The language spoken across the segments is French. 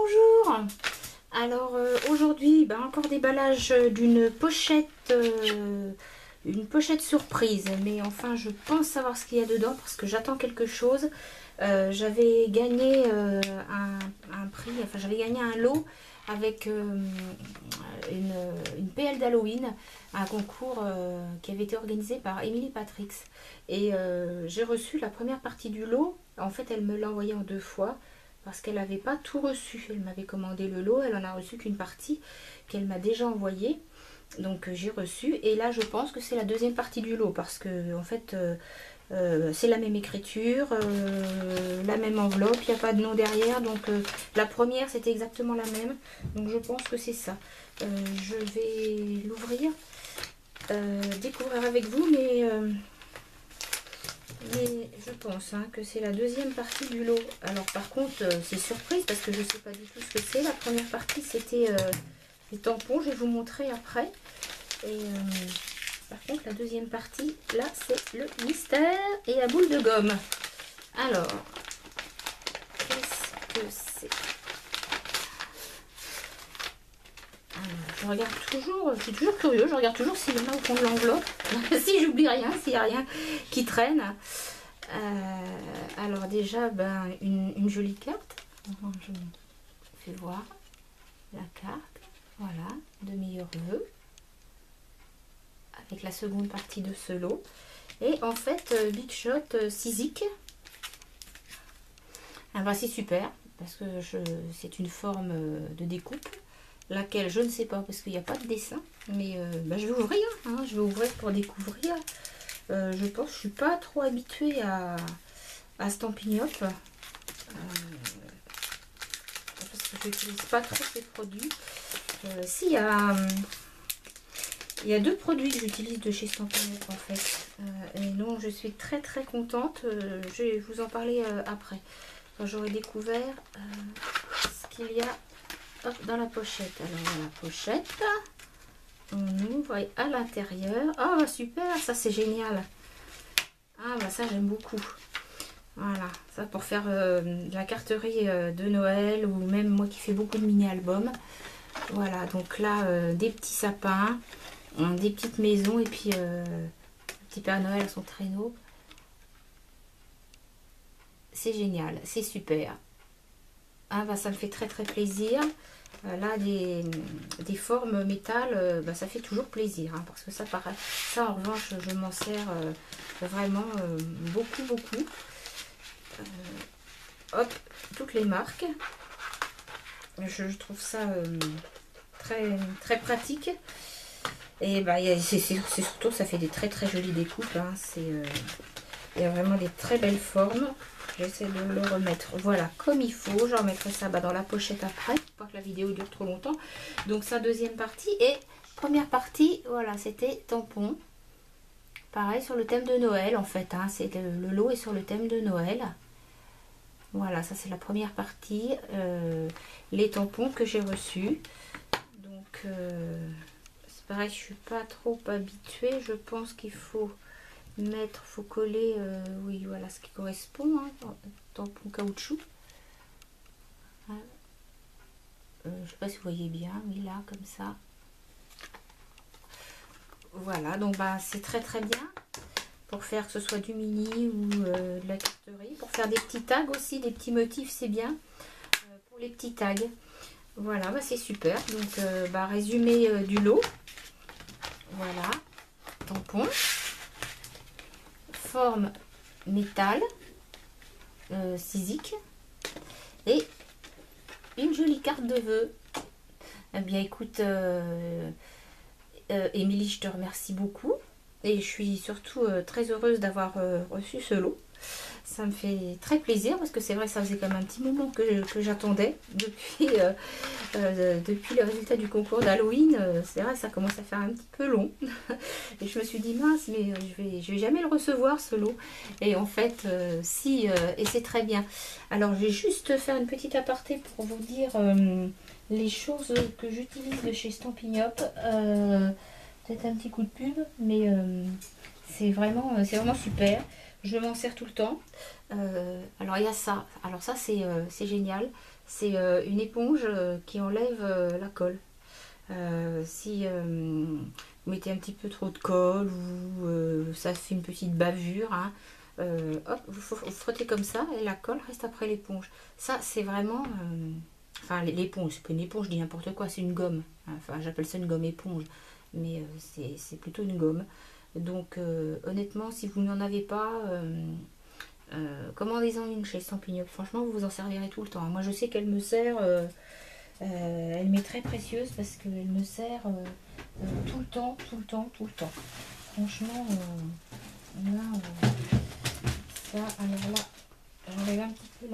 bonjour. Alors aujourd'hui, encore déballage d'une une pochette surprise. Mais enfin, je pense savoir ce qu'il y a dedans parce que j'attends quelque chose. J'avais gagné un prix, enfin j'avais gagné un lot avec une PL d'Halloween, un concours qui avait été organisé par Emily Patrix. Et j'ai reçu la première partie du lot. En fait, elle me l'a envoyé en 2 fois parce qu'elle n'avait pas tout reçu. Elle m'avait commandé le lot, elle en a reçu qu'une partie qu'elle m'a déjà envoyée. Donc j'ai reçu, et là je pense que c'est la deuxième partie du lot parce que en fait c'est la même écriture, la même enveloppe, il n'y a pas de nom derrière. Donc la première c'était exactement la même, donc je pense que c'est ça. Je vais l'ouvrir, découvrir avec vous, mais je pense que c'est la deuxième partie du lot. Alors par contre c'est surprise parce que je ne sais pas du tout ce que c'est. La première partie c'était les tampons, je vais vous montrer après. Et par contre la deuxième partie là c'est le mystère et la boule de gomme. Alors qu'est-ce que c'est? Je regarde toujours, je suis toujours curieux, je regarde toujours s'il y en a au fond de l'enveloppe, si j'oublie rien, s'il n'y a rien qui traîne. Alors déjà une jolie carte. Je fais voir la carte, voilà, de meilleurs vœux avec la seconde partie de ce lot. Et en fait Big Shot Sizik, c'est super parce que c'est une forme de découpe, laquelle je ne sais pas parce qu'il n'y a pas de dessin, mais je vais ouvrir, je vais ouvrir pour découvrir. Je pense que je suis pas trop habituée à Stampin' Up parce que je n'utilise pas trop ces produits. Si, il y a 2 produits que j'utilise de chez Stampin' Up en fait, et donc je suis très très contente. Je vais vous en parler après, quand j'aurai découvert ce qu'il y a dans la pochette. Alors dans la pochette, on ouvre et à l'intérieur, oh super, ça c'est génial. Ça j'aime beaucoup. Voilà, ça pour faire de la carterie de Noël, ou même moi qui fais beaucoup de mini-albums. Voilà, donc là des petits sapins, des petites maisons, et puis le petit Père Noël à son traîneau. C'est génial, c'est super. Ça me fait très très plaisir. Là des formes métal, ça fait toujours plaisir, parce que ça paraît, ça en revanche je m'en sers vraiment beaucoup. Hop, toutes les marques, je trouve ça très très pratique. Et c'est surtout, ça fait des très très jolies découpes, il y a vraiment des très belles formes. J'essaie de le remettre, voilà, comme il faut. Je remettrai ça dans la pochette après, pour pas que la vidéo dure trop longtemps. Donc ça, deuxième partie. Et première partie, voilà, c'était tampon. Pareil, sur le thème de Noël, en fait. C'est le lot est sur le thème de Noël. Voilà, ça c'est la première partie. Les tampons que j'ai reçus. Donc, c'est pareil, je suis pas trop habituée. Je pense qu'il faut faut coller, oui, voilà ce qui correspond, tampon caoutchouc. Je sais pas si vous voyez bien, oui, là comme ça. Voilà, donc c'est très très bien pour faire que ce soit du mini ou de la carterie. Pour faire des petits tags aussi, des petits motifs, c'est bien pour les petits tags. Voilà, c'est super. Donc résumé du lot. Voilà, tampon, forme métal, Sizik, et une jolie carte de vœux. Eh bien écoute, Émilie, je te remercie beaucoup, et je suis surtout très heureuse d'avoir reçu ce lot. Ça me fait très plaisir parce que c'est vrai que ça faisait comme un petit moment que j'attendais depuis le résultat du concours d'Halloween. C'est vrai, ça commence à faire un petit peu long. Et je me suis dit, mince, mais je vais jamais le recevoir, ce lot. Et en fait, si, et c'est très bien. Alors, je vais juste faire une petite aparté pour vous dire les choses que j'utilise de chez Stampin' Up. Peut-être un petit coup de pub, mais c'est vraiment super. Je m'en sers tout le temps. Alors il y a ça. Alors ça c'est génial. C'est une éponge qui enlève la colle. Si vous mettez un petit peu trop de colle ou ça fait une petite bavure, hein, hop, vous frottez comme ça et la colle reste après l'éponge. Ça, c'est vraiment... enfin, l'éponge, c'est pas une éponge, je dis n'importe quoi, c'est une gomme. Enfin, j'appelle ça une gomme éponge, mais c'est plutôt une gomme. Donc, honnêtement, si vous n'en avez pas... commandez-en une chez Stampin' Up. Franchement, vous vous en servirez tout le temps. Moi, je sais qu'elle me sert... elle m'est très précieuse parce qu'elle me sert tout le temps, tout le temps, tout le temps. Franchement, là, ça, alors là, j'enlève un petit peu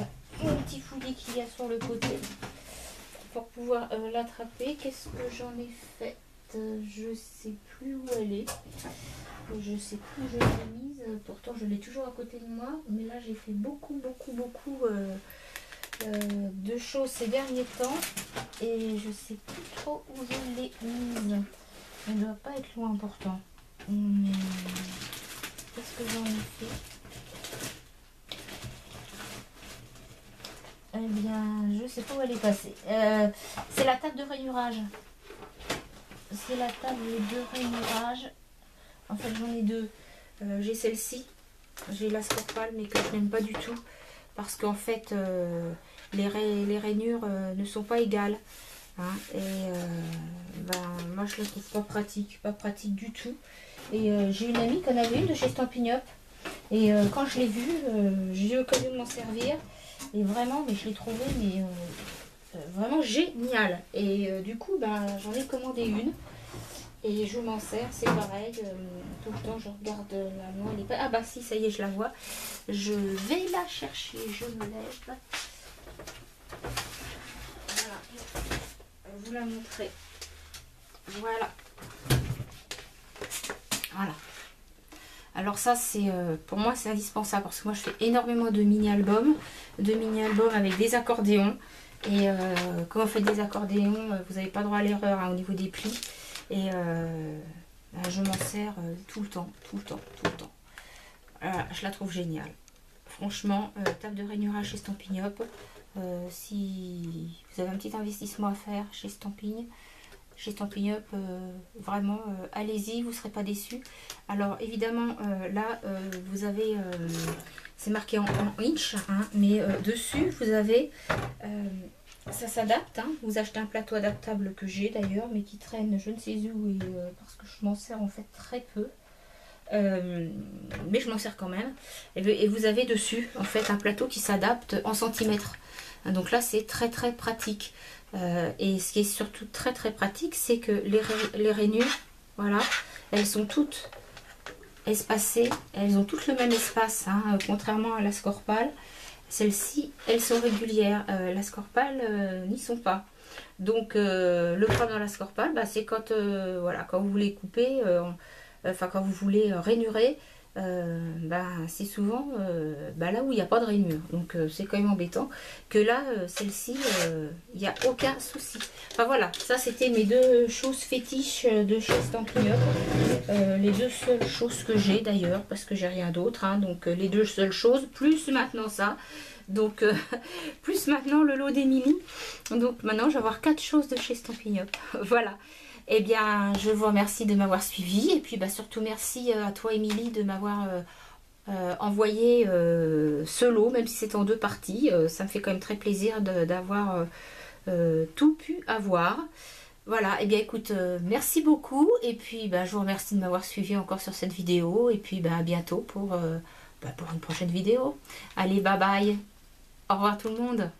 mon petit fouillis qu'il y a sur le côté pour pouvoir l'attraper. Qu'est-ce que j'en ai fait? Je sais plus où elle est. Je sais plus où je l'ai mise. Pourtant, je l'ai toujours à côté de moi. Mais là, j'ai fait beaucoup de choses ces derniers temps. Et je sais plus trop où je l'ai mise. Elle ne doit pas être loin pourtant. Mais qu'est-ce que j'en ai fait? Eh bien, je sais pas où elle est passée. C'est la table de rainurage. C'est la table de rainurage. En fait, j'en ai deux. J'ai celle-ci. J'ai la Scorpal, mais que je n'aime pas du tout. Parce qu'en fait, les rainures ne sont pas égales. Hein, et ben, moi, je la trouve pas pratique. Pas pratique du tout. Et j'ai une amie qui en avait une de chez Stampin' Up. Et quand je l'ai vue, j'ai eu l'occasion de m'en servir. Et vraiment, mais je l'ai trouvée mais, vraiment génial. Et du coup, ben, j'en ai commandé une. Et je m'en sers, c'est pareil. Tout le temps, je regarde la noix. Elle est pas... Ah bah si, ça y est, je la vois. Je vais la chercher. Je me lève. Voilà. Je vais vous la montrer. Voilà. Voilà. Alors ça, c'est pour moi, c'est indispensable parce que moi, je fais énormément de mini-albums avec des accordéons. Et quand vous faites des accordéons, vous n'avez pas droit à l'erreur hein, au niveau des plis. Et je m'en sers tout le temps. Je la trouve géniale. Franchement, table de rainurage chez Stampin' Up. Si vous avez un petit investissement à faire chez Stampin' Up, vraiment, allez-y, vous ne serez pas déçus. Alors, évidemment, là, vous avez, c'est marqué en inch, hein, mais dessus, vous avez, ça s'adapte. Hein, vous achetez un plateau adaptable que j'ai d'ailleurs, mais qui traîne je ne sais où, et, parce que je m'en sers en fait très peu. Mais je m'en sers quand même. Et vous avez dessus, en fait, un plateau qui s'adapte en centimètres. Donc là, c'est très pratique. Et ce qui est surtout très pratique, c'est que les rainures, voilà, elles sont toutes espacées, elles ont toutes le même espace, hein, contrairement à la Scorpal. Celles-ci, elles sont régulières, la Scorpal n'y sont pas. Donc le problème dans la Scorpal, bah, c'est quand, voilà, quand vous voulez couper, enfin quand vous voulez rainurer, bah, c'est souvent bah, là où il n'y a pas de rainure, donc c'est quand même embêtant que là celle-ci il n'y a aucun souci. Enfin voilà, ça c'était mes deux choses fétiches de chez Stampin' Up, les deux seules choses que j'ai d'ailleurs parce que j'ai rien d'autre, hein, donc les deux seules choses plus maintenant ça, donc plus maintenant le lot des mini, donc maintenant je vais avoir 4 choses de chez Stampin' Up. Voilà. Eh bien, je vous remercie de m'avoir suivi. Et puis, bah, surtout, merci à toi, Émilie, de m'avoir envoyé ce lot, même si c'est en 2 parties. Ça me fait quand même très plaisir d'avoir tout pu avoir. Voilà, eh bien, écoute, merci beaucoup. Et puis, bah, je vous remercie de m'avoir suivi encore sur cette vidéo. Et puis, bah, à bientôt pour une prochaine vidéo. Allez, bye bye. Au revoir tout le monde.